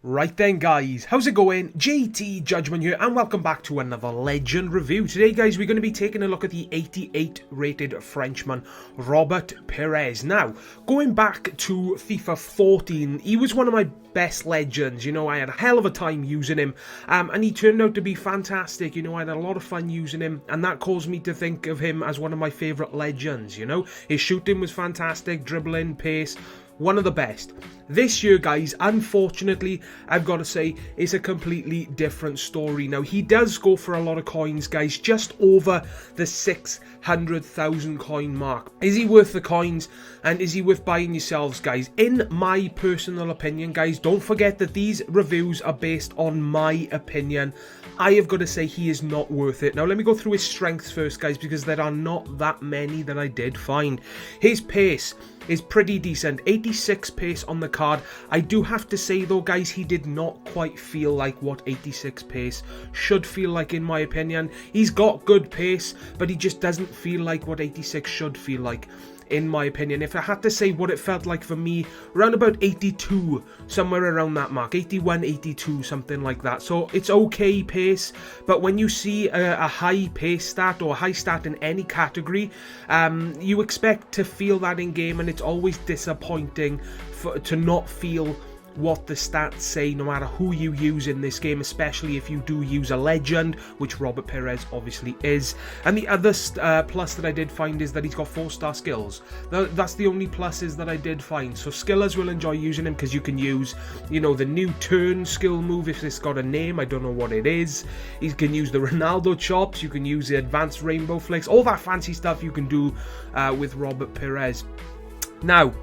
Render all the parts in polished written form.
Right then guys, how's it going? JTJudgment here and welcome back to another Legend review. Today guys, we're going to be taking a look at the 88 rated Frenchman, Robert Pirès. Now, going back to FIFA 14, he was one of my best legends. You know, I had a hell of a time using him and he turned out to be fantastic. You know, I had a lot of fun using him and that caused me to think of him as one of my favourite legends. You know, his shooting was fantastic, dribbling, pace, one of the best. This year, guys, unfortunately, I've got to say, it's a completely different story. Now, he does go for a lot of coins, guys, just over the 600,000 coin mark. Is he worth the coins, and is he worth buying yourselves, guys? In my personal opinion, guys, don't forget that these reviews are based on my opinion. I have got to say he is not worth it. Now, let me go through his strengths first, guys, because there are not that many that I did find. His pace is pretty decent, 86 pace on the card. I do have to say though, guys, he did not quite feel like what 86 pace should feel like, in my opinion. He's got good pace, but he just doesn't feel like what 86 should feel like, in my opinion. If I had to say what it felt like for me, around about 82, somewhere around that mark, 81, 82, something like that. So it's okay pace, but when you see a high pace stat or a high stat in any category, you expect to feel that in game, and it's always disappointing to not feel what the stats say, no matter who you use in this game, especially if you do use a legend, which Robert Pirès obviously is. And the other plus that I did find is that he's got 4-star skills. That's the only pluses that I did find. So skillers will enjoy using him because you can use, you know, the new turn skill move if it's got a name. I don't know what it is. You can use the Ronaldo chops. You can use the advanced rainbow flicks. All that fancy stuff you can do with Robert Pirès. Now,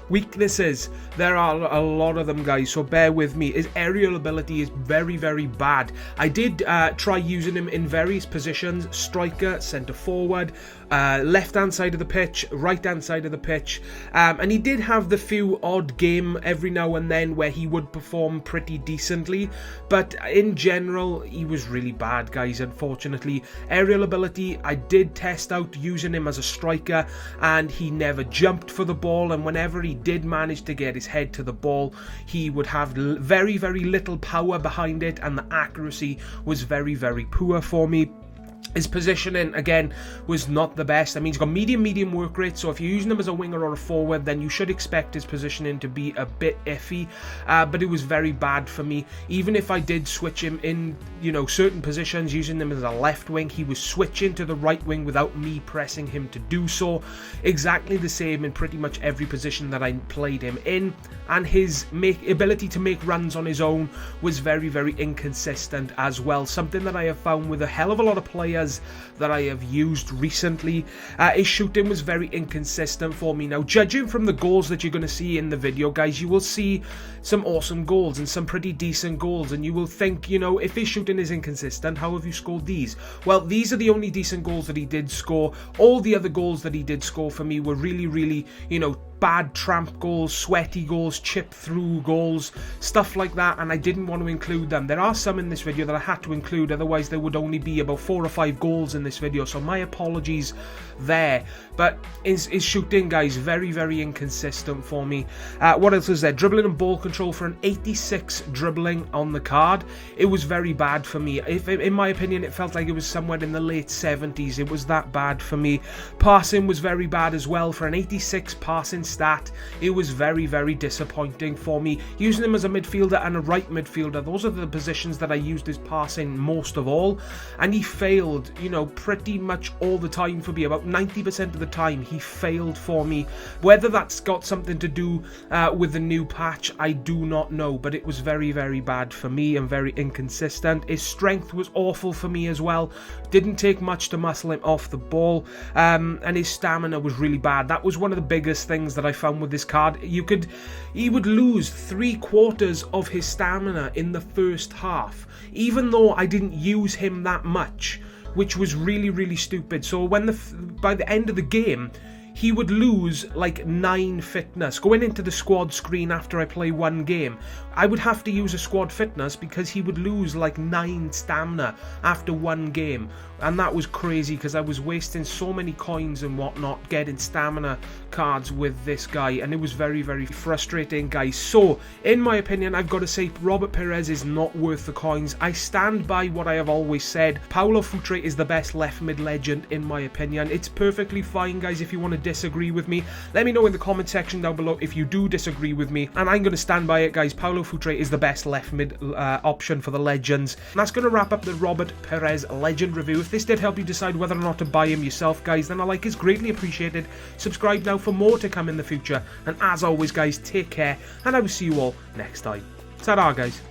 weaknesses, there are a lot of them, guys, so bear with me. His aerial ability is very, very bad. I did try using him in various positions: striker, centre forward, left hand side of the pitch, right hand side of the pitch, and he did have the few odd game every now and then where he would perform pretty decently, but in general he was really bad, guys, unfortunately. Aerial ability, I did test out using him as a striker and he never jumped for the ball, and whenever he did manage to get his head to the ball, he would have very, very little power behind it, and the accuracy was very, very poor for me. His positioning, again, was not the best. I mean, he's got medium work rate, so if you're using him as a winger or a forward, then you should expect his positioning to be a bit iffy, but it was very bad for me. Even if I did switch him in, you know, certain positions, using him as a left wing, he was switching to the right wing without me pressing him to do so. Exactly the same in pretty much every position that I played him in, and his ability to make runs on his own was very, very inconsistent as well. Something that I have found with a hell of a lot of players that I have used recently. His shooting was very inconsistent for me. Now, judging from the goals that you're going to see in the video, guys, you will see some awesome goals and some pretty decent goals, and you will think, you know, if his shooting is inconsistent, how have you scored these? Well, these are the only decent goals that he did score. All the other goals that he did score for me were really, really, you know, bad tramp goals, sweaty goals, chip through goals, stuff like that, and I didn't want to include them. There are some in this video that I had to include, otherwise there would only be about 4 or 5 goals in this video, so my apologies there. But his shooting, guys, very, very inconsistent for me. What else is there? Dribbling and ball control for an 86 dribbling on the card. It was very bad for me. In my opinion, it felt like it was somewhere in the late 70s. It was that bad for me. Passing was very bad as well. For an 86 passing stat, it was very, very disappointing for me. Using him as a midfielder and a right midfielder, those are the positions that I used his passing most of all, and he failed, you know, pretty much all the time for me. About 90% of the time he failed for me. Whether that's got something to do with the new patch, I do not know, but it was very, very bad for me and very inconsistent. His strength was awful for me as well. Didn't take much to muscle him off the ball, and his stamina was really bad. That was one of the biggest things that I found with this card. He would lose 3/4 of his stamina in the first half, even though I didn't use him that much, which was really, really stupid. So when by the end of the game, he would lose like 9 fitness. Going into the squad screen after I play one game, I would have to use a squad fitness because he would lose like 9 stamina after one game. And that was crazy because I was wasting so many coins and whatnot getting stamina cards with this guy, and it was very, very frustrating, guys. So, in my opinion, I've got to say Robert Pirès is not worth the coins. I stand by what I have always said. Paulo Futre is the best left mid legend in my opinion. It's perfectly fine, guys, if you want to disagree with me. Let me know in the comment section down below if you do disagree with me, and I'm going to stand by it, guys. Paulo Futre is the best left mid option for the legends. And that's going to wrap up the Robert Pirès legend review. If this did help you decide whether or not to buy him yourself, guys, then a like is greatly appreciated. Subscribe now for more to come in the future, and as always, guys, take care, and I will see you all next time. Ta-ra, guys.